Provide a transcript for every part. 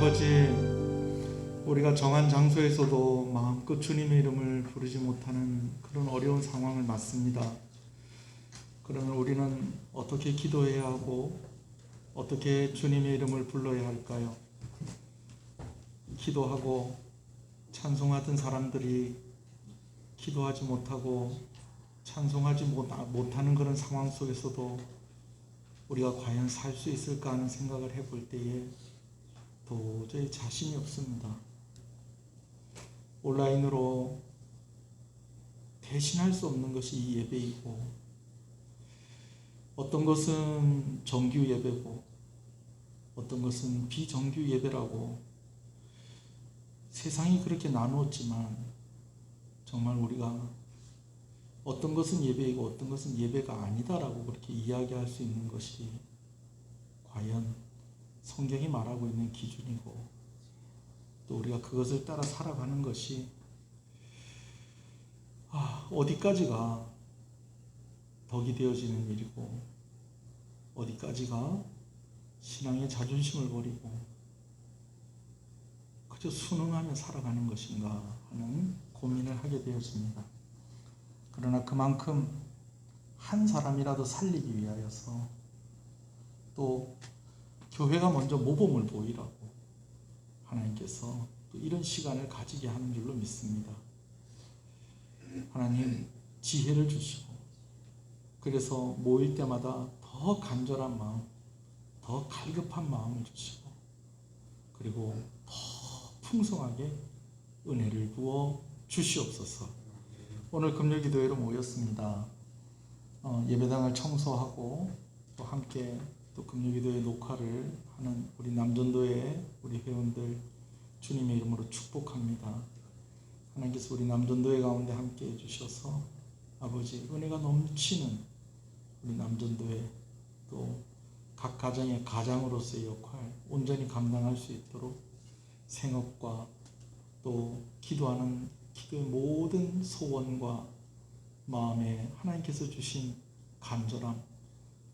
아버지, 우리가 정한 장소에서도 마음껏 주님의 이름을 부르지 못하는 그런 어려운 상황을 맞습니다. 그러면 우리는 어떻게 기도해야 하고 어떻게 주님의 이름을 불러야 할까요? 기도하고 찬송하던 사람들이 기도하지 못하고 찬송하지 못하는 그런 상황 속에서도 우리가 과연 살 수 있을까 하는 생각을 해볼 때에 도저히 자신이 없습니다. 온라인으로 대신할 수 없는 것이 이 예배이고, 어떤 것은 정규 예배고 어떤 것은 비정규 예배라고 세상이 그렇게 나누었지만, 정말 우리가 어떤 것은 예배이고 어떤 것은 예배가 아니다라고 그렇게 이야기할 수 있는 것이 과연 성경이 말하고 있는 기준이고, 또 우리가 그것을 따라 살아가는 것이 어디까지가 덕이 되어지는 일이고 어디까지가 신앙의 자존심을 버리고 그저 순응하며 살아가는 것인가 하는 고민을 하게 되어집니다. 그러나 그만큼 한 사람이라도 살리기 위하여서, 또 교회가 먼저 모범을 보이라고 하나님께서 또 이런 시간을 가지게 하는 줄로 믿습니다. 하나님 지혜를 주시고, 그래서 모일 때마다 더 간절한 마음, 더 갈급한 마음을 주시고, 그리고 더 풍성하게 은혜를 부어 주시옵소서. 오늘 금요기도회로 모였습니다. 예배당을 청소하고 또 함께 또 금요기도회 녹화를 하는 우리 남전도회 우리 회원들 주님의 이름으로 축복합니다. 하나님께서 우리 남전도회 가운데 함께 해주셔서 아버지 은혜가 넘치는 우리 남전도회, 또 각 가정의 가장으로서의 역할 온전히 감당할 수 있도록 생업과 또 기도하는 기도의 모든 소원과 마음에 하나님께서 주신 간절함,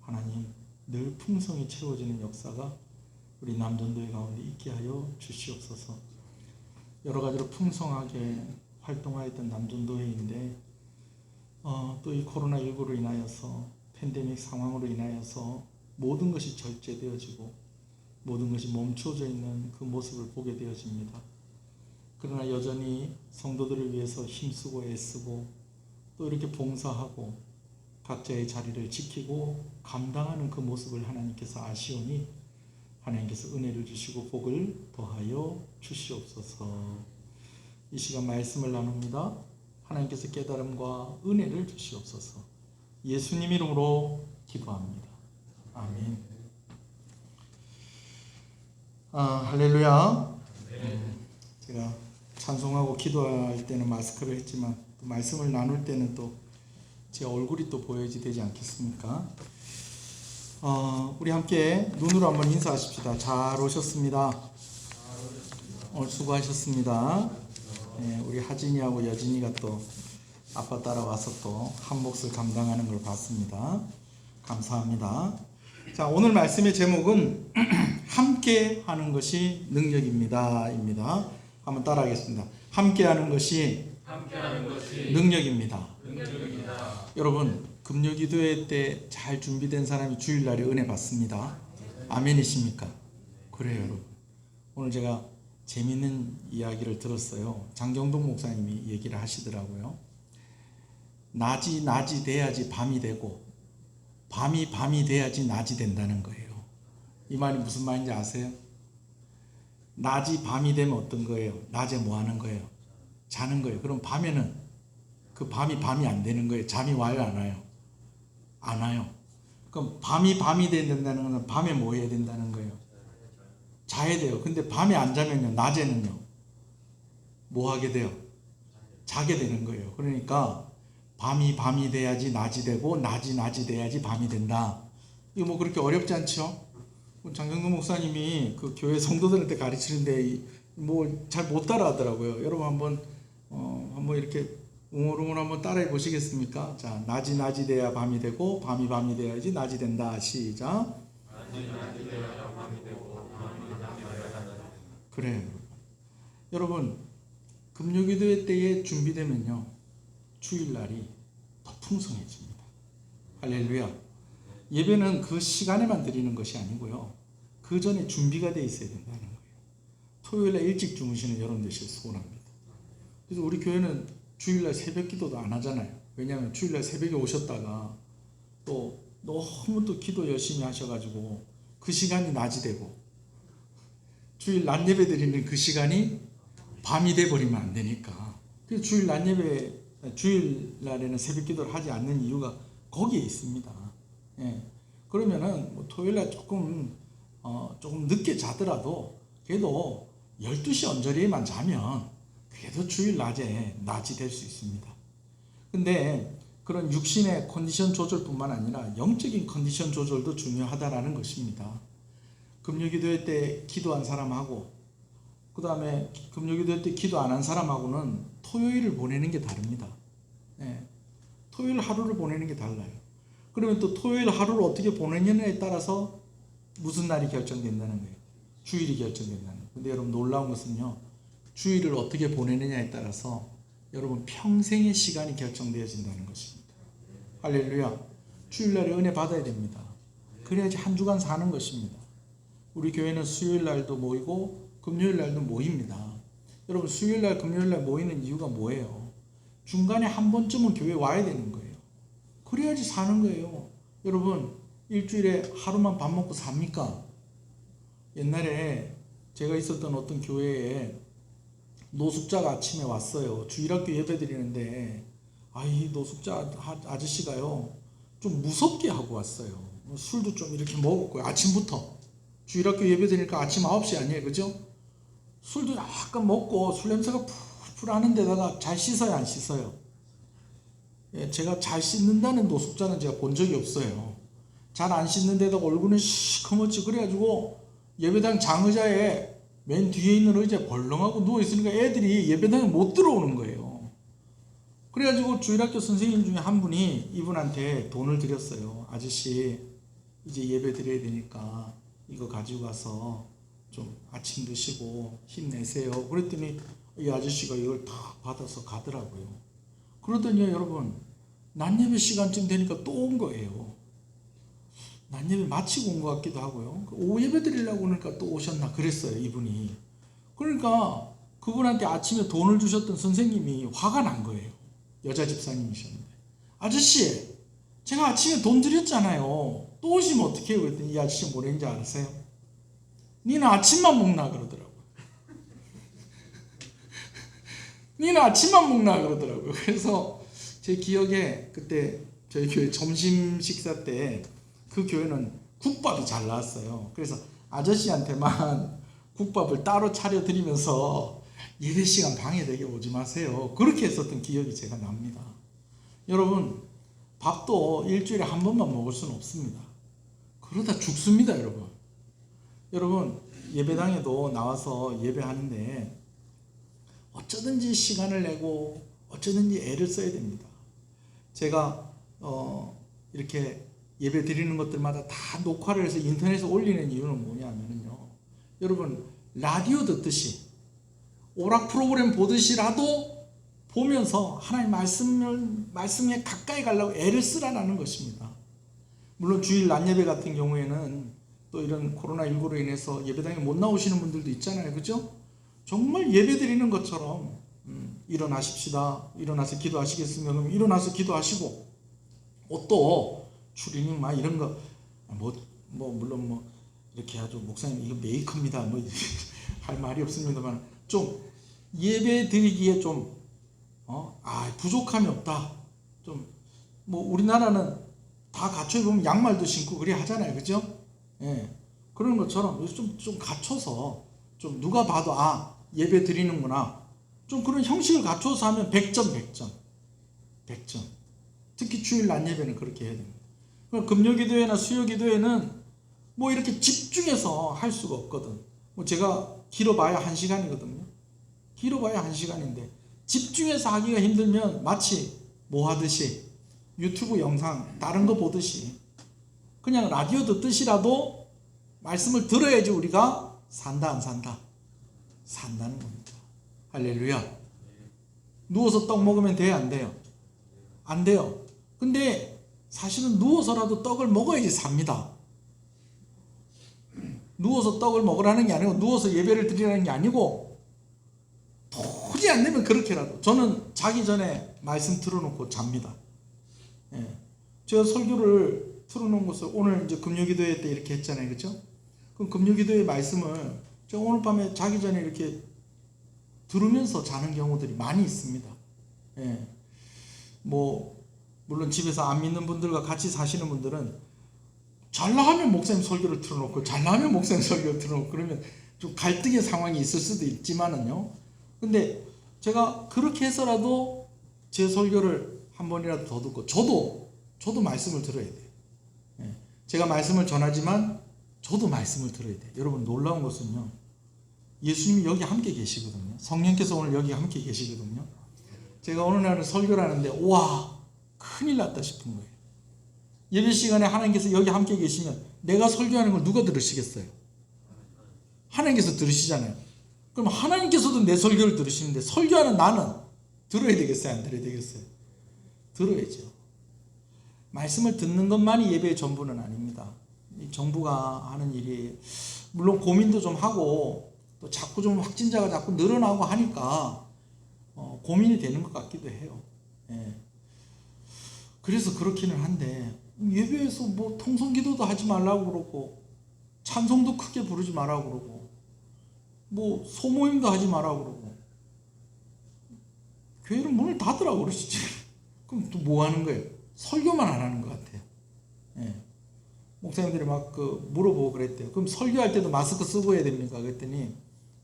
하나님 늘 풍성히 채워지는 역사가 우리 남전도회 가운데 있게 하여 주시옵소서. 여러 가지로 풍성하게 활동하였던 남전도회인데 또 이 코로나19로 인하여서, 팬데믹 상황으로 인하여서 모든 것이 절제되어지고 모든 것이 멈춰져 있는 그 모습을 보게 되어집니다. 그러나 여전히 성도들을 위해서 힘쓰고 애쓰고 또 이렇게 봉사하고 각자의 자리를 지키고 감당하는 그 모습을 하나님께서 아시오니 하나님께서 은혜를 주시고 복을 더하여 주시옵소서. 이 시간 말씀을 나눕니다. 하나님께서 깨달음과 은혜를 주시옵소서. 예수님 이름으로 기도합니다. 아멘. 할렐루야. 제가 찬송하고 기도할 때는 마스크를 했지만 또 말씀을 나눌 때는 또 제 얼굴이 또 보여야지 되지 않겠습니까? 우리 함께 눈으로 한번 인사하십시다. 잘 오셨습니다. 오늘 수고하셨습니다. 우리 하진이하고 여진이가 또 아빠 따라와서 또 한 몫을 감당하는 걸 봤습니다. 감사합니다. 자, 오늘 말씀의 제목은 함께 하는 것이 능력입니다. 입니다. 한번 따라하겠습니다. 함께 하는 것이 능력입니다. 여러분, 금요기도회 때 잘 준비된 사람이 주일날에 은혜 받습니다. 아멘이십니까? 그래요, 여러분. 오늘 제가 재미있는 이야기를 들었어요. 장경동 목사님이 얘기를 하시더라고요. 낮이 돼야지 밤이 되고 밤이 돼야지 낮이 된다는 거예요. 이 말이 무슨 말인지 아세요? 낮이 밤이 되면 어떤 거예요? 낮에 뭐 하는 거예요? 자는 거예요. 그럼 밤에는 그 밤이 안 되는 거예요. 잠이 와요, 안 와요? 안 와요. 그럼 밤이 된다는 것은 밤에 뭐 해야 된다는 거예요? 자야 돼요. 근데 밤에 안 자면요, 낮에는요 뭐 하게 돼요? 자게 되는 거예요. 그러니까 밤이 돼야지 낮이 되고 낮이 돼야지 밤이 된다. 이거 뭐 그렇게 어렵지 않죠? 장경동 목사님이 그 교회 성도들한테 가르치는데 뭐 잘 못 따라하더라고요. 여러분 한번 이렇게 웅얼웅얼 한번 따라해 보시겠습니까? 자, 낮이 돼야 밤이 되고 밤이 돼야지 낮이 된다. 시작. 그래요. 여러분, 금요기도회 때에 준비되면요, 주일날이 더 풍성해집니다. 할렐루야. 예배는 그 시간에만 드리는 것이 아니고요, 그 전에 준비가 돼 있어야 된다는 거예요. 토요일날 일찍 주무시는 여러분 되시길 소원합니다. 그래서 우리 교회는 주일날 새벽 기도도 안 하잖아요. 왜냐하면 주일날 새벽에 오셨다가 또 너무 또 기도 열심히 하셔가지고 그 시간이 낮이 되고, 주일 낮 예배 드리는 그 시간이 밤이 돼버리면 안 되니까. 그래서 주일날에는 새벽 기도를 하지 않는 이유가 거기에 있습니다. 예. 그러면은 뭐 토요일날 조금 늦게 자더라도 그래도 12시 언저리에만 자면 그래도 주일 낮이 될 수 있습니다. 근데 그런 육신의 컨디션 조절뿐만 아니라 영적인 컨디션 조절도 중요하다라는 것입니다. 금요기도회 때 기도한 사람하고 그 다음에 금요기도회 때 기도 안 한 사람하고는 토요일을 보내는 게 다릅니다. 예. 토요일 하루를 보내는 게 달라요. 그러면 또 토요일 하루를 어떻게 보내느냐에 따라서 무슨 날이 결정된다는 거예요. 주일이 결정된다는 거예요. 근데 여러분, 놀라운 것은요, 주일을 어떻게 보내느냐에 따라서 여러분 평생의 시간이 결정되어진다는 것입니다. 할렐루야. 주일날에 은혜 받아야 됩니다. 그래야지 한 주간 사는 것입니다. 우리 교회는 수요일날도 모이고 금요일날도 모입니다. 여러분, 수요일날 금요일날 모이는 이유가 뭐예요? 중간에 한 번쯤은 교회 와야 되는 거예요. 그래야지 사는 거예요. 여러분, 일주일에 하루만 밥 먹고 삽니까? 옛날에 제가 있었던 어떤 교회에 노숙자가 아침에 왔어요. 주일학교 예배 드리는데 이 노숙자 아저씨가요, 좀 무섭게 하고 왔어요. 술도 좀 이렇게 먹었고요. 아침부터 주일학교 예배 드리니까 아침 9시 아니에요, 그죠? 술도 약간 먹고 술 냄새가 풀풀 하는 데다가 잘 씻어요, 안 씻어요? 예, 제가 잘 씻는다는 노숙자는 제가 본 적이 없어요. 잘 안 씻는 데다가 얼굴은 시커멓지. 그래가지고 예배당 장의자에 맨 뒤에 있는 의자에 벌렁하고 누워있으니까 애들이 예배당에 못 들어오는 거예요. 그래가지고 주일학교 선생님 중에 한 분이 이분한테 돈을 드렸어요. 아저씨, 이제 예배 드려야 되니까 이거 가지고 가서 좀 아침 드시고 힘내세요. 그랬더니 이 아저씨가 이걸 다 받아서 가더라고요. 그러더니 여러분, 낮 예배 시간쯤 되니까 또 온 거예요. 낮 예배 마치고 온 것 같기도 하고요. 오후 예배 드리려고 오니까 또 오셨나 그랬어요, 이분이. 그러니까 그분한테 아침에 돈을 주셨던 선생님이 화가 난 거예요. 여자 집사님이셨는데. 아저씨, 제가 아침에 돈 드렸잖아요. 또 오시면 어떡해요? 그랬더니 이 아저씨 뭐랬는지 아세요? 니는 아침만 먹나 그러더라고요. 니는 아침만 먹나 그러더라고요. 그래서 제 기억에 그때 저희 교회 점심 식사 때 그 교회는 국밥이 잘 나왔어요. 그래서 아저씨한테만 국밥을 따로 차려드리면서 예배 시간 방해되게 오지 마세요. 그렇게 했었던 기억이 제가 납니다. 여러분, 밥도 일주일에 한 번만 먹을 수는 없습니다. 그러다 죽습니다, 여러분. 여러분, 예배당에도 나와서 예배하는데 어쩌든지 시간을 내고 어쩌든지 애를 써야 됩니다. 제가 이렇게 예배 드리는 것들마다 다 녹화를 해서 인터넷에 올리는 이유는 뭐냐면요, 여러분, 라디오 듣듯이 오락 프로그램 보듯이라도 보면서 하나님 말씀에 가까이 가려고 애를 쓰라는 것입니다. 물론 주일 낮 예배 같은 경우에는 또 이런 코로나19로 인해서 예배당에 못 나오시는 분들도 있잖아요, 그죠? 정말 예배 드리는 것처럼 일어나십시다. 일어나서 기도하시겠습니까? 그럼 일어나서 기도하시고, 또 추리닝 막 이런 거 물론 이렇게 아주 목사님 이거 메이크입니다 할 말이 없습니다만, 좀 예배 드리기에 좀 부족함이 없다. 좀 우리나라는 다 갖춰 입으면 양말도 신고 그래 하잖아요, 그죠? 예, 그런 것처럼 좀 갖춰서 좀 누가 봐도 예배 드리는구나, 좀 그런 형식을 갖춰서 하면 100점. 특히 주일 낮 예배는 그렇게 해야 됩니다. 금요기도회나 수요기도회는 이렇게 집중해서 할 수가 없거든. 제가 길어봐야 1시간이거든요. 길어봐야 1시간인데 집중해서 하기가 힘들면 마치 하듯이 유튜브 영상 다른 거 보듯이 그냥 라디오 듣듯이라도 말씀을 들어야지 우리가 산다 안 산다. 산다는 겁니다. 할렐루야. 누워서 떡 먹으면 돼요, 안 돼요? 안 돼요. 근데 사실은 누워서라도 떡을 먹어야지 삽니다. 누워서 떡을 먹으라는 게 아니고 누워서 예배를 드리라는 게 아니고 도저히 안 되면 그렇게라도 저는 자기 전에 말씀 틀어놓고 잡니다. 예. 제가 설교를 틀어놓은 것을 오늘 이제 금요기도회 때 이렇게 했잖아요, 그렇죠? 그럼 금요기도회 말씀을 제가 오늘 밤에 자기 전에 이렇게 들으면서 자는 경우들이 많이 있습니다. 예. 뭐 물론 집에서 안 믿는 분들과 같이 사시는 분들은 잘라 하면 목사님 설교를 틀어놓고 잘라 하면 목사님 설교를 틀어놓고 그러면 좀 갈등의 상황이 있을 수도 있지만은요. 근데 제가 그렇게 해서라도 제 설교를 한 번이라도 더 듣고 저도 말씀을 들어야 돼요. 예. 제가 말씀을 전하지만 저도 말씀을 들어야 돼요. 여러분 놀라운 것은요. 예수님이 여기 함께 계시거든요. 성령께서 오늘 여기 함께 계시거든요. 제가 어느 날은 설교를 하는데 와 큰일 났다 싶은 거예요. 예배 시간에 하나님께서 여기 함께 계시면 내가 설교하는 걸 누가 들으시겠어요? 하나님께서 들으시잖아요. 그럼 하나님께서도 내 설교를 들으시는데 설교하는 나는 들어야 되겠어요? 안 들어야 되겠어요? 들어야죠. 말씀을 듣는 것만이 예배의 전부는 아닙니다. 이 정부가 하는 일이 물론 고민도 좀 하고 또 자꾸 좀 확진자가 자꾸 늘어나고 하니까 고민이 되는 것 같기도 해요. 예. 그래서 그렇기는 한데 예배에서 뭐 통성기도도 하지 말라고 그러고 찬송도 크게 부르지 말라고 그러고 뭐 소모임도 하지 말라고 그러고 교회는 문을 닫으라고 그러시지. 그럼 또 뭐 하는 거예요? 설교만 안 하는 것 같아요. 예. 목사님들이 막 물어보고 그랬대요. 그럼 설교할 때도 마스크 쓰고 해야 됩니까? 그랬더니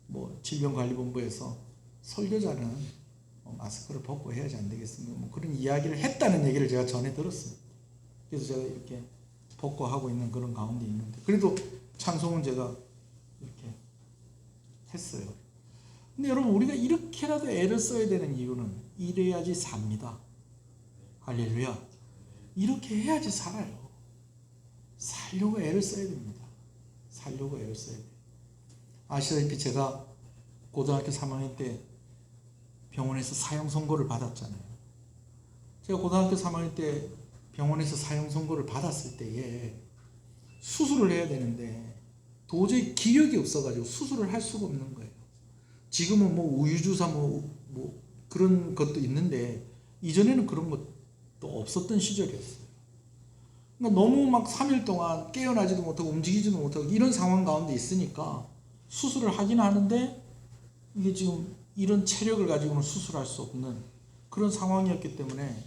뭐 질병관리본부에서 설교자는 마스크를 벗고 해야지 안 되겠습니까? 뭐 그런 이야기를 했다는 얘기를 제가 전에 들었습니다. 그래서 제가 이렇게 벗고 하고 있는 그런 가운데 있는데 그래도 찬송은 제가 이렇게 했어요. 근데 여러분 우리가 이렇게라도 애를 써야 되는 이유는 이래야지 삽니다. 할렐루야. 이렇게 해야지 살아요. 살려고 애를 써야 됩니다. 살려고 애를 써야 돼요. 아시다시피 제가 고등학교 3학년 때 병원에서 사형 선고를 받았잖아요. 제가 고등학교 3학년 때 병원에서 사형 선고를 받았을 때에 수술을 해야 되는데 도저히 기력이 없어가지고 수술을 할 수가 없는 거예요. 지금은 뭐 우유주사 뭐 그런 것도 있는데 이전에는 그런 것도 없었던 시절이었어요. 그러니까 너무 막 3일 동안 깨어나지도 못하고 움직이지도 못하고 이런 상황 가운데 있으니까 수술을 하긴 하는데 이게 지금 이런 체력을 가지고는 수술할 수 없는 그런 상황이었기 때문에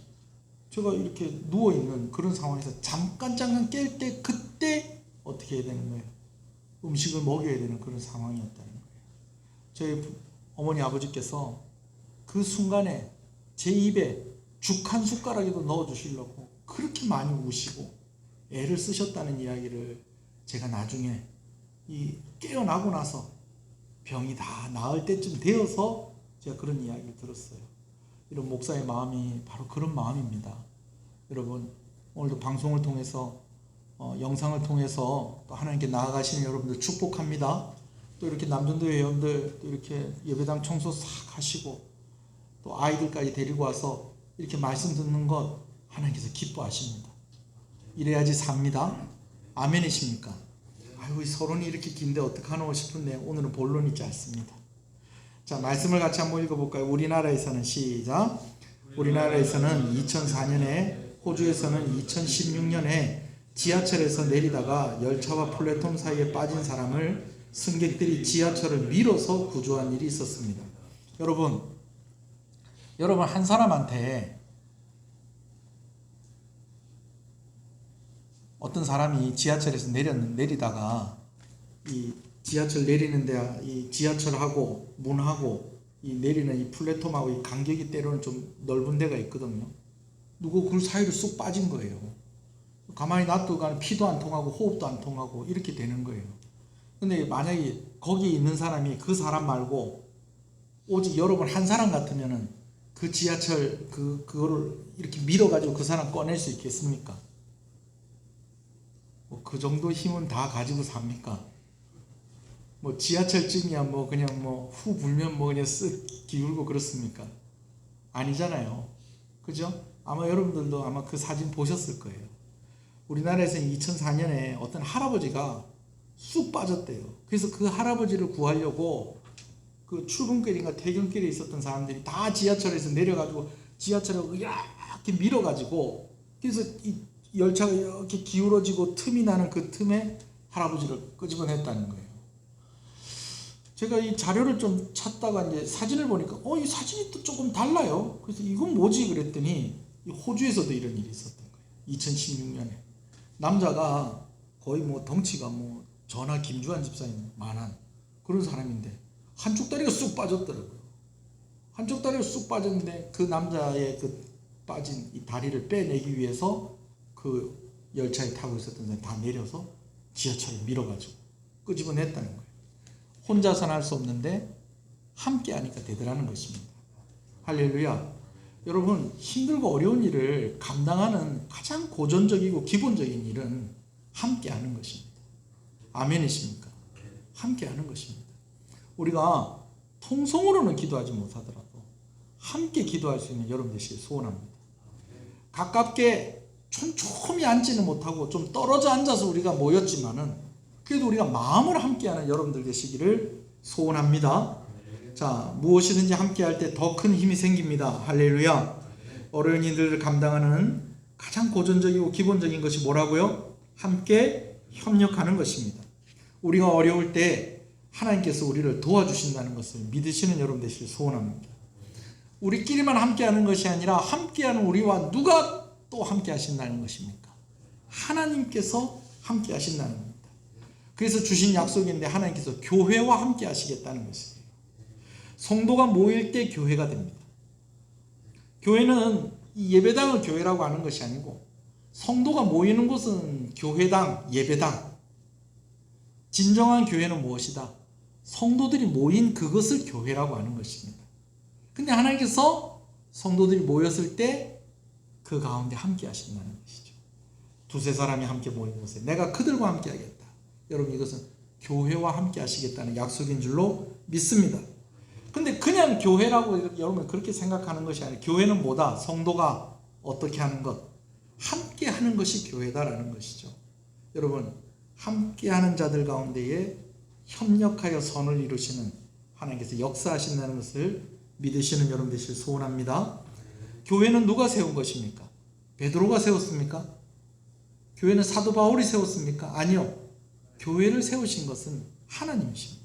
제가 이렇게 누워있는 그런 상황에서 잠깐 깰 때 그때 어떻게 해야 되는 거예요? 음식을 먹여야 되는 그런 상황이었다는 거예요. 저희 어머니 아버지께서 그 순간에 제 입에 죽 한 숟가락에도 넣어주시려고 그렇게 많이 우시고 애를 쓰셨다는 이야기를 제가 나중에 깨어나고 나서 병이 다 나을 때쯤 되어서 제가 그런 이야기를 들었어요. 이런 목사의 마음이 바로 그런 마음입니다. 여러분 오늘도 방송을 통해서 영상을 통해서 또 하나님께 나아가시는 여러분들 축복합니다. 또 이렇게 남전도 회원들 또 이렇게 예배당 청소 싹 하시고 또 아이들까지 데리고 와서 이렇게 말씀 듣는 것 하나님께서 기뻐하십니다. 이래야지 삽니다. 아멘이십니까? 아이고 서론이 이렇게 긴데 어떡하노 싶은데 오늘은 본론이 짧습니다. 자 말씀을 같이 한번 읽어볼까요? 우리나라에서는 시작. 우리나라에서는 2004년에 호주에서는 2016년에 지하철에서 내리다가 열차와 플랫폼 사이에 빠진 사람을 승객들이 지하철을 밀어서 구조한 일이 있었습니다. 여러분 한 사람한테 어떤 사람이 지하철에서 내리다가 이 지하철 내리는데 이 지하철하고 문하고 이 내리는 이 플랫폼하고 이 간격이 때로는 좀 넓은 데가 있거든요. 누구 그 사이로 쑥 빠진 거예요. 가만히 놔두고 피도 안 통하고 호흡도 안 통하고 이렇게 되는 거예요. 근데 만약에 거기에 있는 사람이 그 사람 말고 오직 여러분 한 사람 같으면은 그 지하철 그거를 이렇게 밀어가지고 그 사람 꺼낼 수 있겠습니까? 뭐 그 정도 힘은 다 가지고 삽니까? 뭐 지하철쯤이야 뭐 그냥 뭐 후 불면 뭐 그냥 쓱 기울고 그렇습니까? 아니잖아요. 그죠? 아마 여러분들도 아마 그 사진 보셨을 거예요. 우리나라에서는 2004년에 어떤 할아버지가 쑥 빠졌대요. 그래서 그 할아버지를 구하려고 그 출근길인가 퇴근길에 있었던 사람들이 다 지하철에서 내려가지고 지하철을 이렇게 밀어가지고 그래서 이 열차가 이렇게 기울어지고 틈이 나는 그 틈에 할아버지를 끄집어냈다는 거예요. 제가 이 자료를 좀 찾다가 이제 사진을 보니까 이 사진이 또 조금 달라요. 그래서 이건 뭐지 그랬더니 호주에서도 이런 일이 있었던 거예요. 2016년에 남자가 거의 뭐 덩치가 뭐 저나 김주환 집사님만한 그런 사람인데 한쪽 다리가 쑥 빠졌더라고요. 한쪽 다리가 쑥 빠졌는데 그 남자의 그 빠진 이 다리를 빼내기 위해서 그 열차에 타고 있었던 사람이 다 내려서 지하철을 밀어가지고 끄집어냈다는 거예요. 혼자서는 할 수 없는데 함께 하니까 되더라는 것입니다. 할렐루야. 여러분, 힘들고 어려운 일을 감당하는 가장 고전적이고 기본적인 일은 함께 하는 것입니다. 아멘이십니까? 함께 하는 것입니다. 우리가 통성으로는 기도하지 못하더라도 함께 기도할 수 있는 여러분 되시길 소원합니다. 가깝게 촘촘히 앉지는 못하고 좀 떨어져 앉아서 우리가 모였지만은 그래도 우리가 마음을 함께하는 여러분들 되시기를 소원합니다. 자, 무엇이든지 함께할 때 더 큰 힘이 생깁니다. 할렐루야. 어려운 일들을 감당하는 가장 고전적이고 기본적인 것이 뭐라고요? 함께 협력하는 것입니다. 우리가 어려울 때 하나님께서 우리를 도와주신다는 것을 믿으시는 여러분 되시길 소원합니다. 우리끼리만 함께하는 것이 아니라 함께하는 우리와 누가 또 함께 하신다는 것입니까? 하나님께서 함께 하신다는 겁니다. 그래서 주신 약속인데 하나님께서 교회와 함께 하시겠다는 것이에요. 성도가 모일 때 교회가 됩니다. 교회는 예배당을 교회라고 하는 것이 아니고 성도가 모이는 곳은 교회당, 예배당. 진정한 교회는 무엇이다? 성도들이 모인 그것을 교회라고 하는 것입니다. 근데 하나님께서 성도들이 모였을 때 그 가운데 함께 하신다는 것이죠. 두세 사람이 함께 모인 곳에 내가 그들과 함께 하겠다. 여러분, 이것은 교회와 함께 하시겠다는 약속인 줄로 믿습니다. 근데 그냥 교회라고 여러분 그렇게 생각하는 것이 아니라 교회는 뭐다? 성도가 어떻게 하는 것? 함께 하는 것이 교회다라는 것이죠. 여러분, 함께 하는 자들 가운데에 협력하여 선을 이루시는 하나님께서 역사하신다는 것을 믿으시는 여러분 되시길 소원합니다. 교회는 누가 세운 것입니까? 베드로가 세웠습니까? 교회는 사도 바울이 세웠습니까? 아니요. 교회를 세우신 것은 하나님이십니다.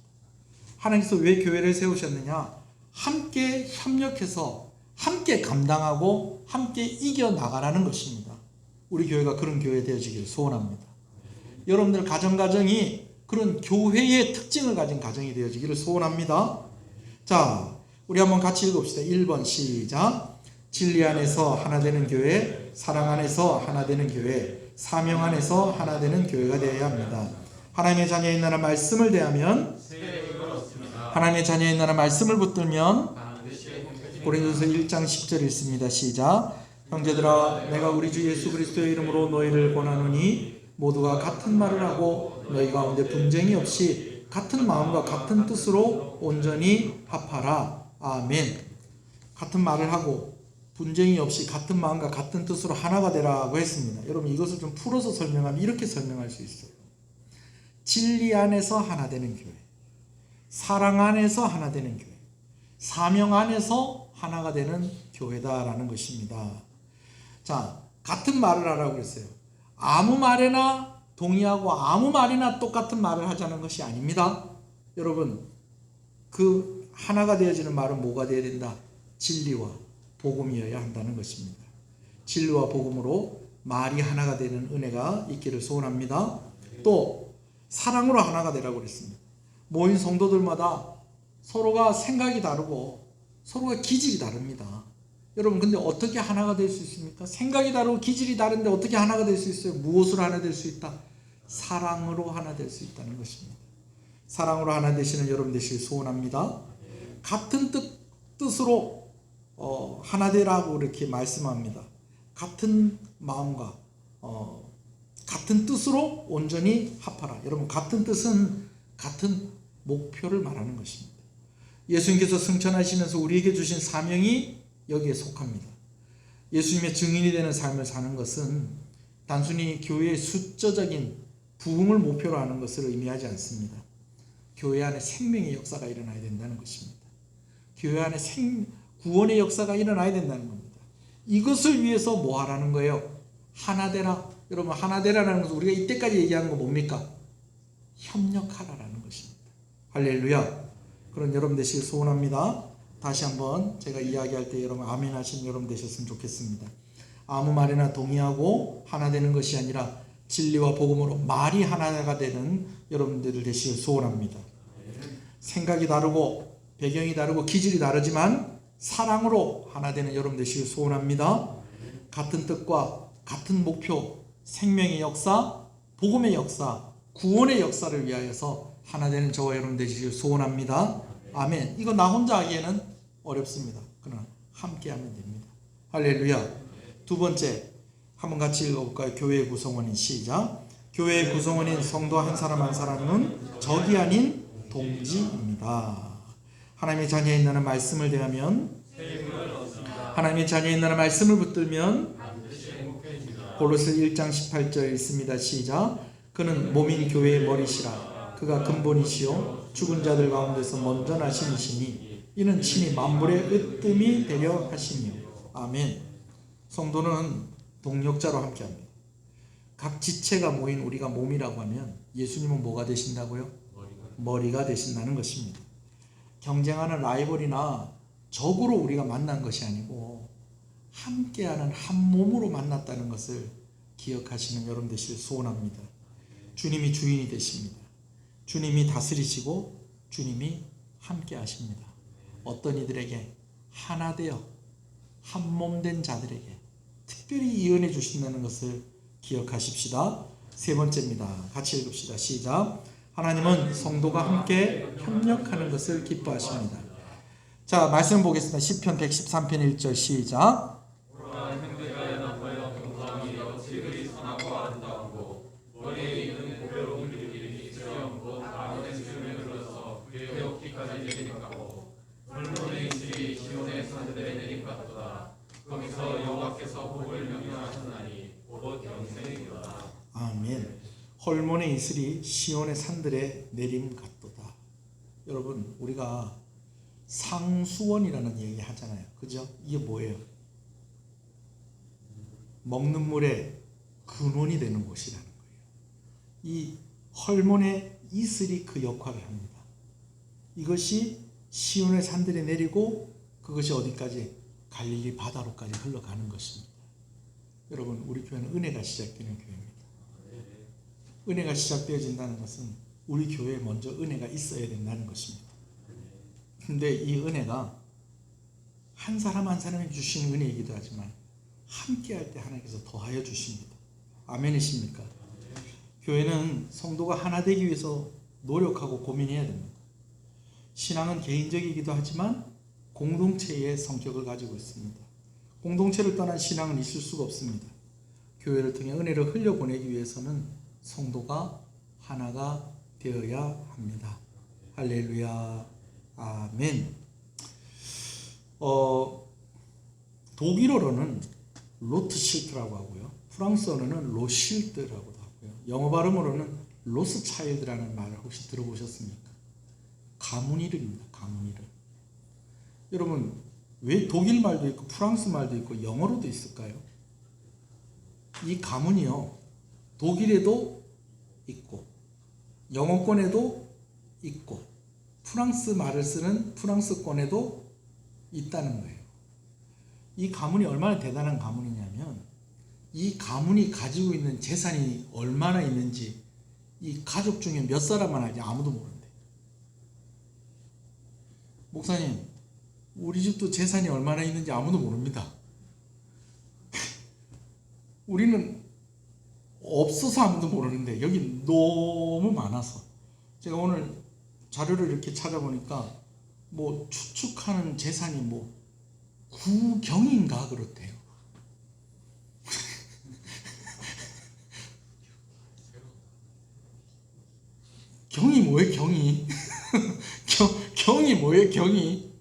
하나님께서 왜 교회를 세우셨느냐? 함께 협력해서 함께 감당하고 함께 이겨나가라는 것입니다. 우리 교회가 그런 교회 되어지기를 소원합니다. 여러분들 가정이 그런 교회의 특징을 가진 가정이 되어지기를 소원합니다. 자, 우리 한번 같이 읽읍시다. 1번 시작. 진리 안에서 하나 되는 교회, 사랑 안에서 하나 되는 교회, 사명 안에서 하나 되는 교회가 되어야 합니다. 하나님의 자녀인 나라 말씀을 대하면, 하나님의 자녀인 나라 말씀을 붙들면, 고린도서 1장 10절 읽습니다. 시작. 형제들아, 내가 우리 주 예수 그리스도의 이름으로 너희를 권하노니 모두가 같은 말을 하고 너희 가운데 분쟁이 없이 같은 마음과 같은 뜻으로 온전히 합하라. 아멘. 같은 말을 하고 분쟁이 없이 같은 마음과 같은 뜻으로 하나가 되라고 했습니다. 여러분, 이것을 좀 풀어서 설명하면 이렇게 설명할 수 있어요. 진리 안에서 하나 되는 교회, 사랑 안에서 하나 되는 교회, 사명 안에서 하나가 되는 교회다라는 것입니다. 자, 같은 말을 하라고 그랬어요. 아무 말에나 동의하고 아무 말이나 똑같은 말을 하자는 것이 아닙니다. 여러분, 그 하나가 되어지는 말은 뭐가 되어야 된다? 진리와 복음이어야 한다는 것입니다. 진리와 복음으로 말이 하나가 되는 은혜가 있기를 소원합니다. 또 사랑으로 하나가 되라고 그랬습니다. 모인 성도들마다 서로가 생각이 다르고 서로가 기질이 다릅니다. 여러분, 근데 어떻게 하나가 될 수 있습니까? 생각이 다르고 기질이 다른데 어떻게 하나가 될 수 있어요? 무엇으로 하나 될 수 있다? 사랑으로 하나 될 수 있다는 것입니다. 사랑으로 하나 되시는 여러분 되시길 소원합니다. 같은 뜻으로 하나 되라고 이렇게 말씀합니다. 같은 마음과 같은 뜻으로 온전히 합하라. 여러분, 같은 뜻은 같은 목표를 말하는 것입니다. 예수님께서 승천하시면서 우리에게 주신 사명이 여기에 속합니다. 예수님의 증인이 되는 삶을 사는 것은 단순히 교회의 숫자적인 부흥을 목표로 하는 것을 의미하지 않습니다. 교회 안에 생명의 역사가 일어나야 된다는 것입니다. 교회 안에 구원의 역사가 일어나야 된다는 겁니다. 이것을 위해서 뭐 하라는 거예요? 하나 되라. 여러분, 하나 되라는 것은 우리가 이때까지 얘기하는 거 뭡니까? 협력하라라는 것입니다. 할렐루야. 그런 여러분 되시길 소원합니다. 다시 한번 제가 이야기할 때 여러분 아멘 하시는 여러분 되셨으면 좋겠습니다. 아무 말이나 동의하고 하나 되는 것이 아니라 진리와 복음으로 말이 하나가 되는 여러분들 되시길 소원합니다. 생각이 다르고 배경이 다르고 기질이 다르지만 사랑으로 하나 되는 여러분 되시길 소원합니다. 같은 뜻과 같은 목표, 생명의 역사, 복음의 역사, 구원의 역사를 위하여서 하나 되는 저와 여러분 되시길 소원합니다. 아멘. 이거 나 혼자 하기에는 어렵습니다. 그러나 함께 하면 됩니다. 할렐루야. 두 번째, 한번 같이 읽어볼까요? 교회의 구성원인 시작. 교회의 구성원인 성도 한 사람 한 사람은 적이 아닌 동지입니다. 하나님의 자녀에 있는 말씀을 대하면, 하나님의 자녀에 있는 말씀을 붙들면 골로새 1장 18절 읽습니다. 시작. 그는 몸인 교회의 머리시라. 그가 근본이시요 죽은 자들 가운데서 먼저 나신 이시니 이는 친히 만물의 으뜸이 되려 하시며. 아멘. 성도는 동력자로 함께합니다. 각 지체가 모인 우리가 몸이라고 하면 예수님은 뭐가 되신다고요? 머리가 되신다는 것입니다. 경쟁하는 라이벌이나 적으로 우리가 만난 것이 아니고 함께하는 한 몸으로 만났다는 것을 기억하시는 여러분 되시길 소원합니다. 주님이 주인이 되십니다. 주님이 다스리시고 주님이 함께 하십니다. 어떤 이들에게 하나 되어 한 몸 된 자들에게 특별히 이 은혜 주신다는 것을 기억하십시다. 세 번째입니다. 같이 읽읍시다. 시작. 하나님은 성도가 함께 협력하는 것을 기뻐하십니다. 자, 말씀 보겠습니다. 시편 113편 1절 시작. 아멘. 헐몬의 이슬이 시온의 산들에 내림 같도다. 여러분, 우리가 상수원이라는 얘기 하잖아요. 그죠? 이게 뭐예요? 먹는 물의 근원이 되는 곳이라는 거예요. 이 헐몬의 이슬이 그 역할을 합니다. 이것이 시온의 산들에 내리고 그것이 어디까지? 갈릴리 바다로까지 흘러가는 것입니다. 여러분, 우리 교회는 은혜가 시작되는 교회입니다. 은혜가 시작되어진다는 것은 우리 교회에 먼저 은혜가 있어야 된다는 것입니다. 근데 이 은혜가 한 사람 한 사람이 주시는 은혜이기도 하지만 함께 할 때 하나님께서 더하여 주십니다. 아멘이십니까? 교회는 성도가 하나 되기 위해서 노력하고 고민해야 됩니다. 신앙은 개인적이기도 하지만 공동체의 성격을 가지고 있습니다. 공동체를 떠난 신앙은 있을 수가 없습니다. 교회를 통해 은혜를 흘려보내기 위해서는 성도가 하나가 되어야 합니다. 할렐루야. 아멘. 독일어로는 로트실트라고 하고요. 프랑스어로는 로실트라고도 하고요. 영어 발음으로는 로스차일드라는 말을 혹시 들어보셨습니까? 가문 이름입니다. 가문 이름. 여러분, 왜 독일 말도 있고 프랑스 말도 있고 영어로도 있을까요? 이 가문이요, 독일에도 있고 영어권에도 있고 프랑스 말을 쓰는 프랑스권에도 있다는 거예요. 이 가문이 얼마나 대단한 가문이냐면 이 가문이 가지고 있는 재산이 얼마나 있는지 이 가족 중에 몇 사람만 알지 아무도 모른대. 목사님, 우리 집도 재산이 얼마나 있는지 아무도 모릅니다. 우리는 없어서 아무도 모르는데 여기 너무 많아서 제가 오늘 자료를 이렇게 찾아보니까 뭐 추측하는 재산이 뭐 9경인가 그렇대요. 경이 뭐예요? 경이 경이 뭐예요? 경이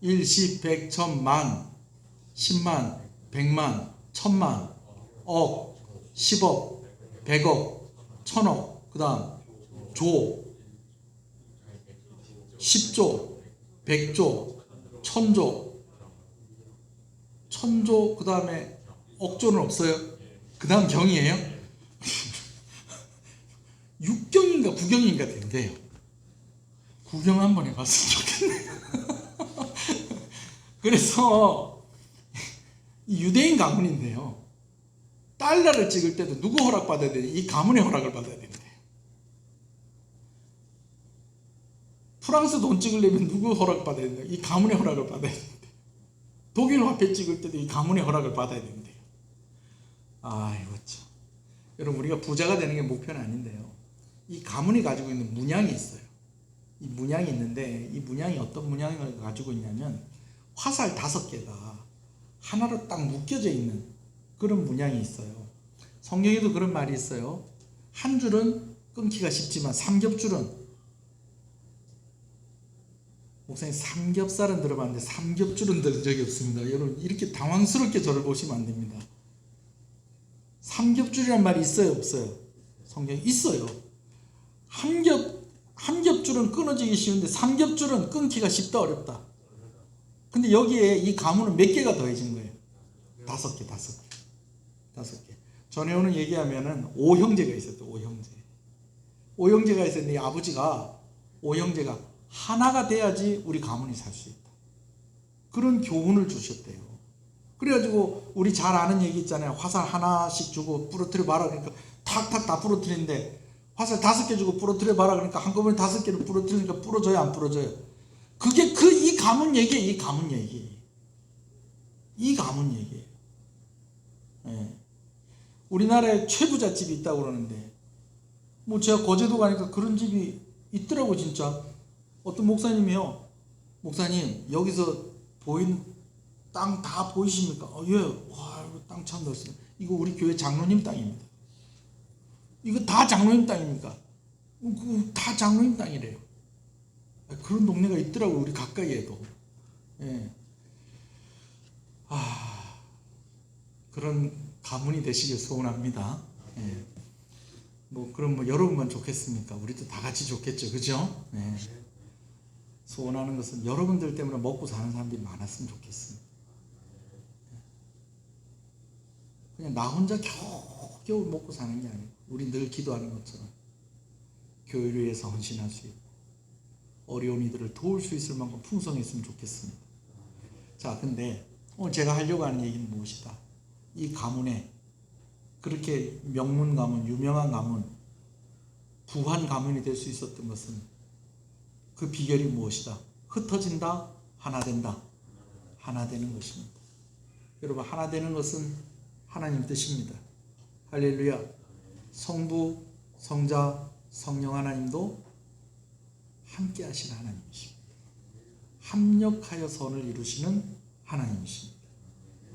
1, 10, 100, 1000만, 10만, 100만, 1000만, 억, 10억, 100억, 1000억, 그 다음 조, 10조, 100조, 1000조, 1000조, 그 다음에 억조는 없어요? 그 다음 경이에요? 6경인가 9경인가 된대요. 구경 한번 해봤으면 좋겠네요. 그래서 유대인 가문인데요. 달러를 찍을 때도 누구 허락받아야 되냐? 이 가문의 허락을 받아야 된대요. 프랑스 돈 찍으려면 누구 허락받아야 되냐? 이 가문의 허락을 받아야 된대요. 독일 화폐 찍을 때도 이 가문의 허락을 받아야 된대요. 아이고 참. 여러분, 우리가 부자가 되는 게 목표는 아닌데요. 이 가문이 가지고 있는 문양이 있어요. 이 문양이 있는데, 이 문양이 어떤 문양을 가지고 있냐면 화살 5개가 하나로 딱 묶여져 있는 그런 문양이 있어요. 성경에도 그런 말이 있어요. 한 줄은 끊기가 쉽지만 삼겹줄은, 목사님 삼겹살은 들어봤는데 삼겹줄은 들은 적이 없습니다. 여러분, 이렇게 당황스럽게 저를 보시면 안 됩니다. 삼겹줄이란 말이 있어요, 없어요? 성경에 있어요. 한 겹줄은 끊어지기 쉬운데 삼겹줄은 끊기가 쉽다, 어렵다. 근데 여기에 이 가문은 몇 개가 더해진 거예요? 5개. 전에 오는 얘기하면은 5형제가 있었대. 5형제가 있었는데 아버지가 5형제가 하나가 돼야지 우리 가문이 살 수 있다. 그런 교훈을 주셨대요. 그래가지고 우리 잘 아는 얘기 있잖아요. 화살 하나씩 주고 부러뜨려 봐라 그러니까 탁탁 다 부러뜨리는데, 화살 5개 주고 부러뜨려 봐라 그러니까 한꺼번에 5개를 부러뜨리니까 부러져요, 안 부러져요? 그게 이 가문 얘기예요. 이 가문 얘기예요. 예. 우리나라에 최부자 집이 있다고 그러는데, 뭐 제가 거제도 가니까 그런 집이 있더라고. 진짜 어떤 목사님이요, 목사님 여기서 보이는 땅 다 보이십니까? 예. 와, 이거 땅 참 넓습니다. 이거 우리 교회 장로님 땅입니다. 이거 다 장로님 땅입니까? 다 장로님 땅이래요. 그런 동네가 있더라고, 우리 가까이에도. 예. 그런 가문이 되시길 소원합니다. 예. 그럼 여러분만 좋겠습니까? 우리도 다 같이 좋겠죠, 그죠? 예. 소원하는 것은 여러분들 때문에 먹고 사는 사람들이 많았으면 좋겠습니다. 그냥 나 혼자 겨우 먹고 사는 게 아니고, 우리 늘 기도하는 것처럼 교회를 위해서 헌신할 수 있고 어려운 이들을 도울 수 있을 만큼 풍성했으면 좋겠습니다. 자, 근데 오늘 제가 하려고 하는 얘기는 무엇이다? 이 가문에, 그렇게 명문 가문, 유명한 가문, 부한 가문이 될 수 있었던 것은, 그 비결이 무엇이다? 흩어진다, 하나 된다. 하나 되는 것입니다. 여러분, 하나 되는 것은 하나님 뜻입니다. 할렐루야. 성부, 성자, 성령 하나님도 함께 하시는 하나님이십니다. 합력하여 선을 이루시는 하나님이십니다.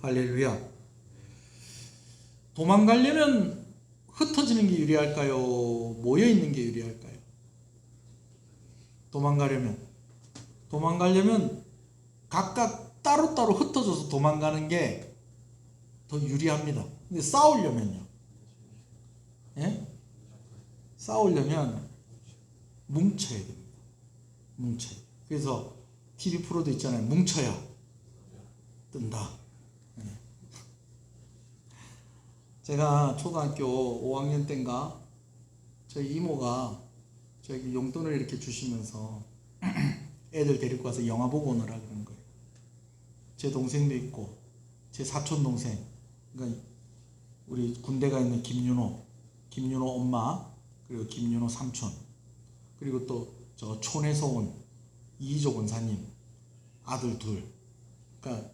할렐루야. 도망가려면 흩어지는 게 유리할까요? 모여있는 게 유리할까요? 도망가려면 각각 따로따로 흩어져서 도망가는 게 더 유리합니다. 근데 싸우려면요, 예? 싸우려면 뭉쳐야 됩니다. 그래서 TV 프로도 있잖아요. 뭉쳐야 뜬다. 예. 제가 초등학교 5학년 때인가 저희 이모가 저희 용돈을 이렇게 주시면서 애들 데리고 가서 영화 보고 오느라 그런 거예요. 제 동생도 있고 제 사촌 동생, 그러니까 우리 군대 가 있는 김윤호 엄마, 그리고 김윤호 삼촌, 그리고 또 저 촌에서 온 이희조 권사님 아들 둘, 그러니까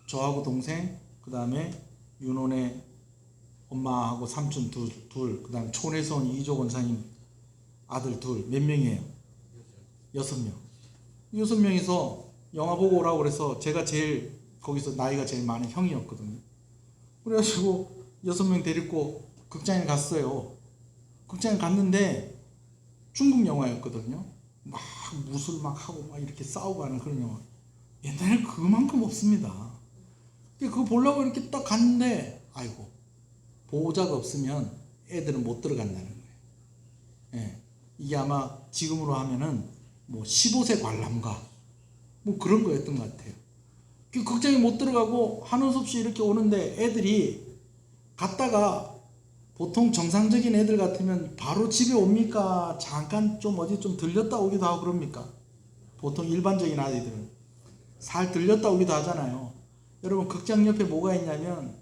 저하고 동생, 그 다음에 윤호네 엄마하고 삼촌 둘, 그 다음 촌에서 온 이희조 권사님 아들 둘, 몇 명이에요? 6명. 6명이서 영화 보고 오라고 그래서 제가 제일 거기서 나이가 제일 많은 형이었거든요. 그래가지고 6명 데리고 극장에 갔어요. 극장에 갔는데 중국 영화였거든요. 막 무술 막 하고 막 이렇게 싸우고 하는 그런 영화. 옛날에 그만큼 없습니다. 그거 보려고 이렇게 딱 갔는데 아이고 보호자가 없으면 애들은 못 들어간다는 거예요. 예. 이게 아마 지금으로 하면은 뭐 15세 관람가 뭐 그런 거였던 것 같아요. 그 극장에 못 들어가고 하는 수 없이 이렇게 오는데 애들이 갔다가 보통 정상적인 애들 같으면 바로 집에 옵니까? 잠깐 좀 어디 좀 들렸다 오기도 하고 그럽니까? 보통 일반적인 아이들은 살 들렸다 오기도 하잖아요. 여러분 극장 옆에 뭐가 있냐면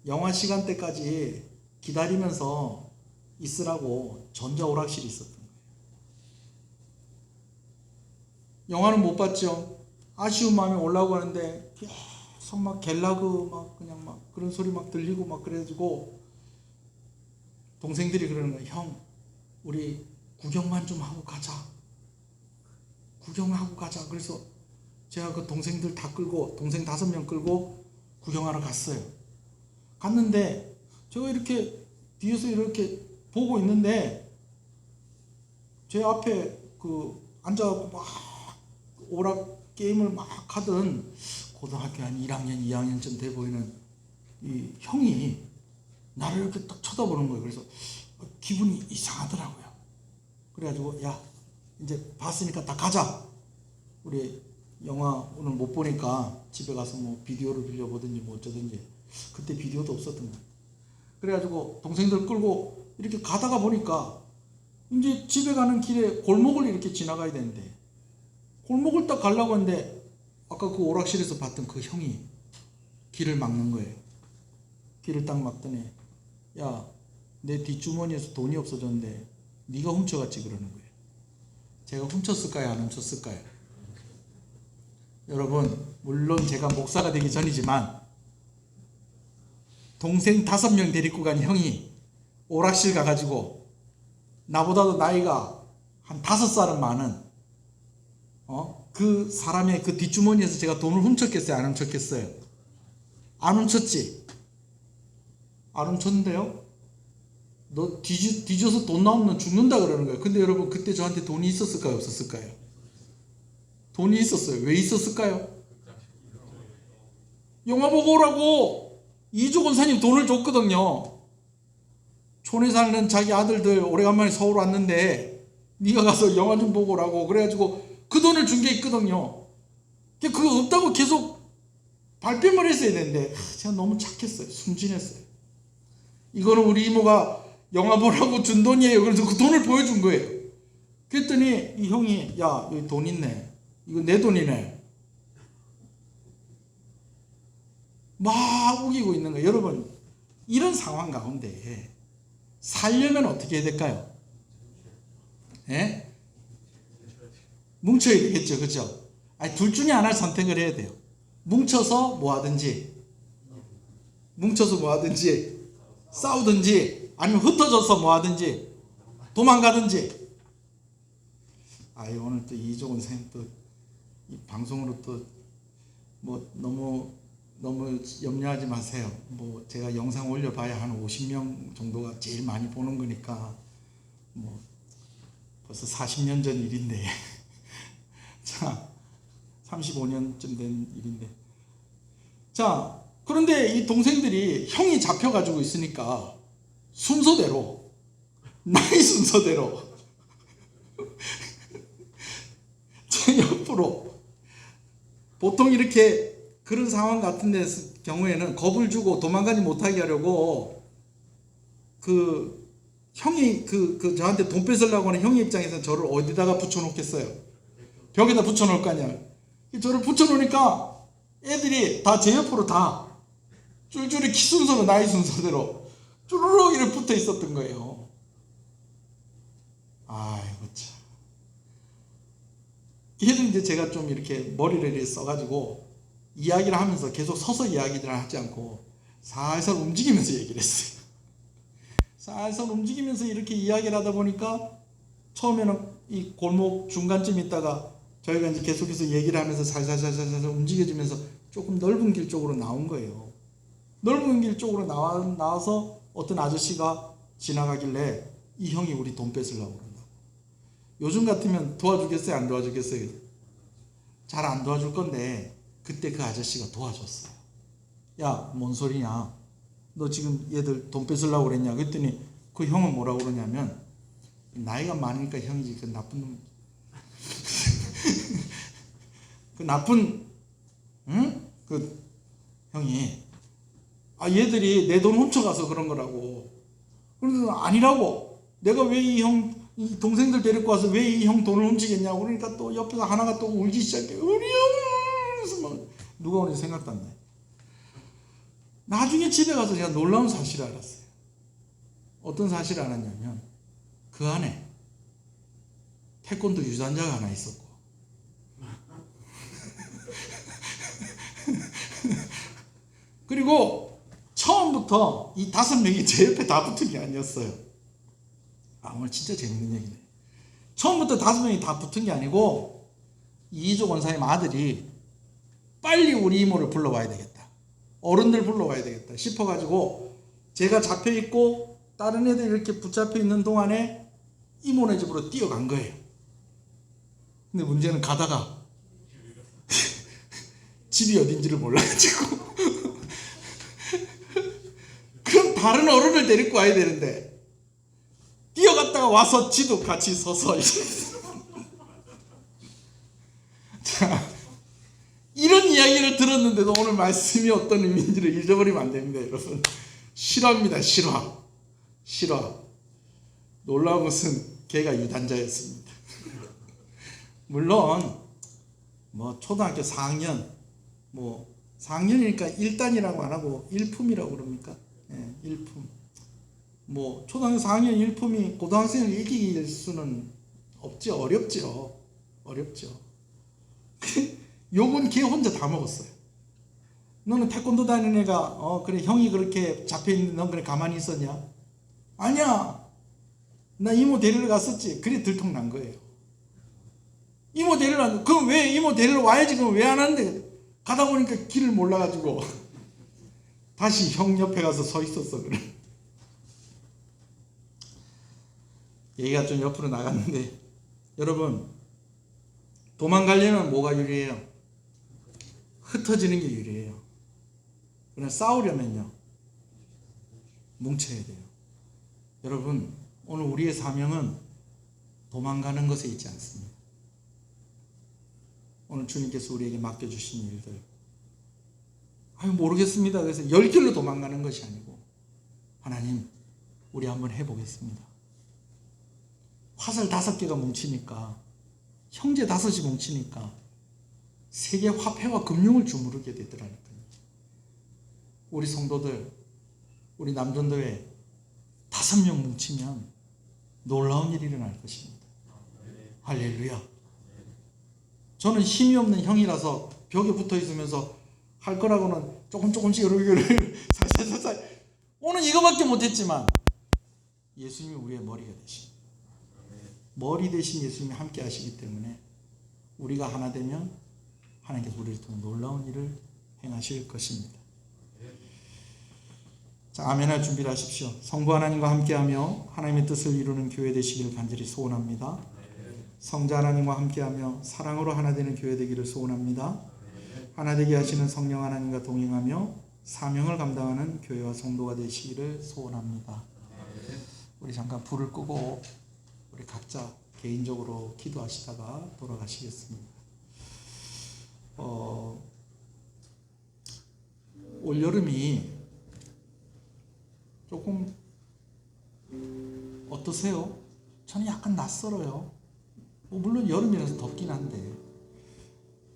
영화 시간대까지 기다리면서 있으라고 전자오락실이 있었던 거예요. 영화는 못 봤죠. 아쉬운 마음에 올라오고 하는데 계속 막 갤라그 막 그냥 막 그런 소리 막 들리고 막 그래가지고 동생들이 그러는 거예요. 형, 우리 구경만 좀 하고 가자. 구경하고 가자. 그래서 제가 그 동생들 다 끌고 동생 5명 끌고 구경하러 갔어요. 갔는데 제가 이렇게 뒤에서 이렇게 보고 있는데 제 앞에 그 앉아갖고 막 오락 게임을 막 하던 고등학교 한 1학년, 2학년쯤 돼 보이는 이 형이 나를 이렇게 딱 쳐다보는 거예요. 그래서 기분이 이상하더라고요. 그래가지고 야 이제 봤으니까 다 가자. 우리 영화 오늘 못 보니까 집에 가서 뭐 비디오를 빌려보든지 뭐 어쩌든지. 그때 비디오도 없었던 거예요. 그래가지고 동생들 끌고 이렇게 가다가 보니까 이제 집에 가는 길에 골목을 이렇게 지나가야 되는데 골목을 딱 가려고 하는데 아까 그 오락실에서 봤던 그 형이 길을 막는 거예요. 길을 딱 막더니 야, 내 뒷주머니에서 돈이 없어졌는데 네가 훔쳐갔지 그러는 거예요. 제가 훔쳤을까요? 안 훔쳤을까요? 여러분 물론 제가 목사가 되기 전이지만 동생 5명 데리고 간 형이 오락실 가가지고 나보다도 나이가 한 5살은 많은 그 사람의 그 뒷주머니에서 제가 돈을 훔쳤겠어요? 안 훔쳤겠어요? 안 훔쳤지? 안 훔쳤는데요? 너 뒤져서 돈 나오면 넌 죽는다 그러는 거예요. 근데 여러분 그때 저한테 돈이 있었을까요? 없었을까요? 돈이 있었어요. 왜 있었을까요? 영화 보고 오라고 이조 권사님 돈을 줬거든요. 촌에 사는 자기 아들들 오래간만에 서울 왔는데 네가 가서 영화 좀 보고 오라고 그래가지고 그 돈을 준 게 있거든요. 그거 없다고 계속 발뺌을 했어야 되는데 제가 너무 착했어요. 순진했어요. 이거는 우리 이모가 영화 보라고 준 돈이에요. 그래서 그 돈을 보여준 거예요. 그랬더니 이 형이 야 여기 돈 있네. 이거 내 돈이네. 막 우기고 있는 거예요. 여러분 이런 상황 가운데 살려면 어떻게 해야 될까요? 예? 뭉쳐야 되겠죠. 그죠? 아니, 둘 중에 하나를 선택을 해야 돼요. 뭉쳐서 뭐 하든지 싸우든지 아니면 흩어져서 뭐 하든지 도망가든지. 오늘 또 이종훈 선생님 또 이 방송으로 또 뭐 너무 염려하지 마세요. 뭐 제가 영상 올려봐야 한 50명 정도가 제일 많이 보는 거니까 뭐 벌써 40년 전 일인데 자 35년쯤 된 일인데 자 그런데 이 동생들이 형이 잡혀가지고 있으니까 순서대로 나이 순서대로 제 옆으로 보통 이렇게 그런 상황 같은 데 경우에는 겁을 주고 도망가지 못하게 하려고 그 형이 그 저한테 돈 뺏으려고 하는 형의 입장에서는 저를 어디다가 붙여놓겠어요? 벽에다 붙여놓을 거 아니야. 저를 붙여놓으니까 애들이 다 제 옆으로 다 줄줄이 키 순서로 나이 순서대로 쭈르륵 이렇게 붙어 있었던 거예요. 아이고 참. 그래도 이제 제가 좀 이렇게 머리를 이렇게 써가지고 이야기를 하면서 계속 서서 이야기를 하지 않고 살살 움직이면서 얘기를 했어요. 살살 움직이면서 이렇게 이야기를 하다 보니까 처음에는 이 골목 중간쯤 있다가 저희가 이제 계속해서 얘기를 하면서 살살살살 움직여지면서 조금 넓은 길 쪽으로 나온 거예요. 넓은 길 쪽으로 나와서 어떤 아저씨가 지나가길래 이 형이 우리 돈 뺏으려고 그런다고. 요즘 같으면 도와주겠어요? 안 도와주겠어요? 잘 안 도와줄 건데 그때 그 아저씨가 도와줬어요. 야, 뭔 소리냐? 너 지금 얘들 돈 뺏으려고 그랬냐? 그랬더니 그 형은 뭐라고 그러냐면, 나이가 많으니까 형이지, 그 나쁜 놈. 그 나쁜, 응? 그 형이, 아, 얘들이 내 돈 훔쳐가서 그런 거라고. 그래서 아니라고. 내가 왜 이 동생들 데리고 와서 왜 이 형 돈을 훔치겠냐고. 그러니까 또 옆에서 하나가 또 울기 시작해. 우리 형! 그래서 막 누가 오는지 생각도 안 나요. 나중에 집에 가서 제가 놀라운 사실을 알았어요. 어떤 사실을 알았냐면, 그 안에 태권도 유단자가 하나 있었고, 그리고 처음부터 이 5명이 제 옆에 다 붙은 게 아니었어요. 아, 오늘 진짜 재밌는 얘기네. 처음부터 5명이 다 붙은 게 아니고, 이희조 원사님 아들이 빨리 우리 이모를 불러와야 되겠다, 어른들 불러와야 되겠다 싶어가지고, 제가 잡혀있고 다른 애들 이렇게 붙잡혀 있는 동안에 이모네 집으로 뛰어간 거예요. 근데 문제는 가다가 집이 어딘지를 몰라가지고 그럼 다른 어른을 데리고 와야 되는데, 뛰어갔다가 와서 지도 같이 서서 자, 이런 이야기를 들었는데도 오늘 말씀이 어떤 의미인지를 잊어버리면 안 됩니다, 여러분. 실화입니다, 실화. 놀라운 것은 걔가 유단자였습니다. 물론 뭐 초등학교 4학년, 뭐 4학년이니까 1단이라고 안 하고 1품이라고 그럽니까? 예, 1품. 뭐 초등학교 4학년 1품이 고등학생을 이길 수는 없죠. 어렵죠. 욕은 걔 혼자 다 먹었어요. 너는 태권도 다니는 애가 그래 형이 그렇게 잡혀있는데 넌 그래 가만히 있었냐? 아니야, 나 이모 데리러 갔었지. 그래 들통난 거예요. 이모 데리러 왔는데, 그럼 왜 이모 데리러 와야지, 그럼 왜 안 하는데? 가다 보니까 길을 몰라가지고 다시 형 옆에 가서 서 있었어. 그래. 얘기가 좀 옆으로 나갔는데, 여러분, 도망가려면 뭐가 유리해요? 흩어지는 게 유리해요. 그러나 싸우려면요, 뭉쳐야 돼요. 여러분, 오늘 우리의 사명은 도망가는 것에 있지 않습니다. 오늘 주님께서 우리에게 맡겨주신 일들, 모르겠습니다, 그래서 10길로 도망가는 것이 아니고, 하나님, 우리 한번 해보겠습니다. 화살 5개가 뭉치니까, 형제 5이 뭉치니까 세계 화폐와 금융을 주무르게 되더라니까요. 우리 성도들, 우리 남전도에 5명 뭉치면 놀라운 일이 일어날 것입니다. 할렐루야. 저는 힘이 없는 형이라서 벽에 붙어 있으면서 할 거라고는 조금씩 이렇게 살살 오늘 이거밖에 못했지만, 예수님이 우리의 머리가 되십니다. 머리 대신 예수님이 함께 하시기 때문에 우리가 하나 되면 하나님께서 우리를 통해 놀라운 일을 행하실 것입니다. 자, 아멘할 준비를 하십시오. 성부 하나님과 함께하며 하나님의 뜻을 이루는 교회 되시기를 간절히 소원합니다. 성자 하나님과 함께하며 사랑으로 하나 되는 교회 되기를 소원합니다. 하나 되게 하시는 성령 하나님과 동행하며 사명을 감당하는 교회와 성도가 되시기를 소원합니다. 우리 잠깐 불을 끄고 우리 각자 개인적으로 기도하시다가 돌아가시겠습니다. 올여름이 조금 어떠세요? 저는 약간 낯설어요. 물론 여름이라서 덥긴 한데,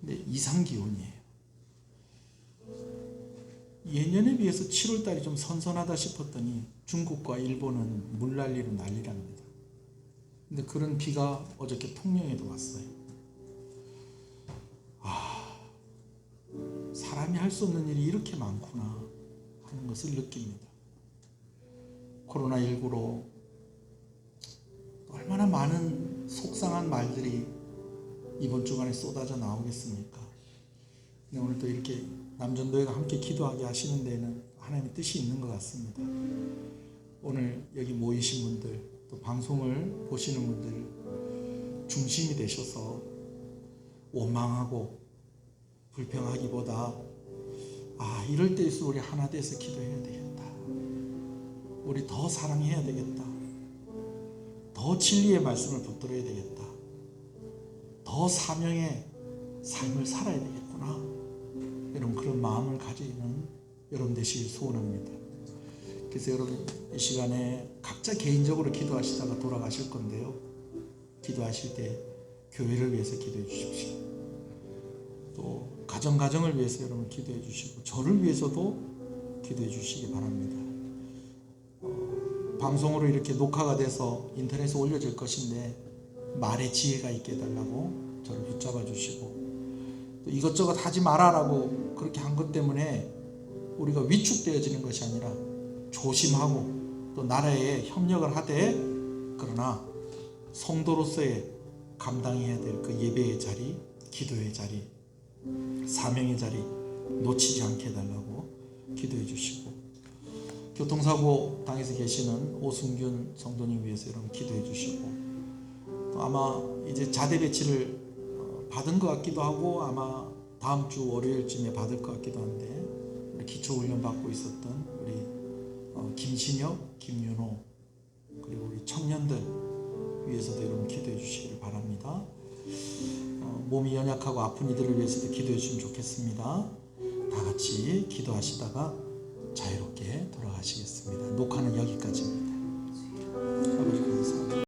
근데 이상기온이에요. 예년에 비해서 7월달이 좀 선선하다 싶었더니 중국과 일본은 물난리로 난리랍니다. 근데 그런 비가 어저께 통영에도 왔어요. 사람이 할 수 없는 일이 이렇게 많구나 하는 것을 느낍니다. 코로나19로 얼마나 많은 속상한 말들이 이번 주간에 쏟아져 나오겠습니까? 근데 오늘 또 이렇게 남전도회가 함께 기도하게 하시는 데에는 하나님의 뜻이 있는 것 같습니다. 오늘 여기 모이신 분들, 또 방송을 보시는 분들, 중심이 되셔서 원망하고 불평하기보다 이럴 때일수록 우리 하나 돼서 기도해야 되겠다. 우리 더 사랑해야 되겠다. 더 진리의 말씀을 붙들어야 되겠다. 더 사명의 삶을 살아야 되겠구나. 여러분 그런 마음을 가지는 여러분 되시길 소원합니다. 그래서 여러분 이 시간에 각자 개인적으로 기도하시다가 돌아가실 건데요. 기도하실 때 교회를 위해서 기도해 주십시오. 또 가정을 위해서 여러분 기도해 주시고 저를 위해서도 기도해 주시기 바랍니다. 방송으로 이렇게 녹화가 돼서 인터넷에 올려질 것인데 말의 지혜가 있게 해달라고 저를 붙잡아 주시고 또 이것저것 하지 말아라고 그렇게 한 것 때문에 우리가 위축되어지는 것이 아니라 조심하고 또 나라에 협력을 하되 그러나 성도로서의 감당해야 될 그 예배의 자리, 기도의 자리, 사명의 자리 놓치지 않게 해달라고 기도해 주시고 교통사고 당해서 계시는 오승균 성도님 위해서 여러분 기도해 주시고 또 아마 이제 자대 배치를 받은 것 같기도 하고 아마 다음 주 월요일쯤에 받을 것 같기도 한데 우리 기초훈련 받고 있었던 우리 김신혁, 김윤호 그리고 우리 청년들 위해서도 여러분 기도해 주시기를 바랍니다. 몸이 연약하고 아픈 이들을 위해서도 기도해 주시면 좋겠습니다. 다 같이 기도하시다가 자유롭게 돌아가시겠습니다. 녹화는 여기까지입니다.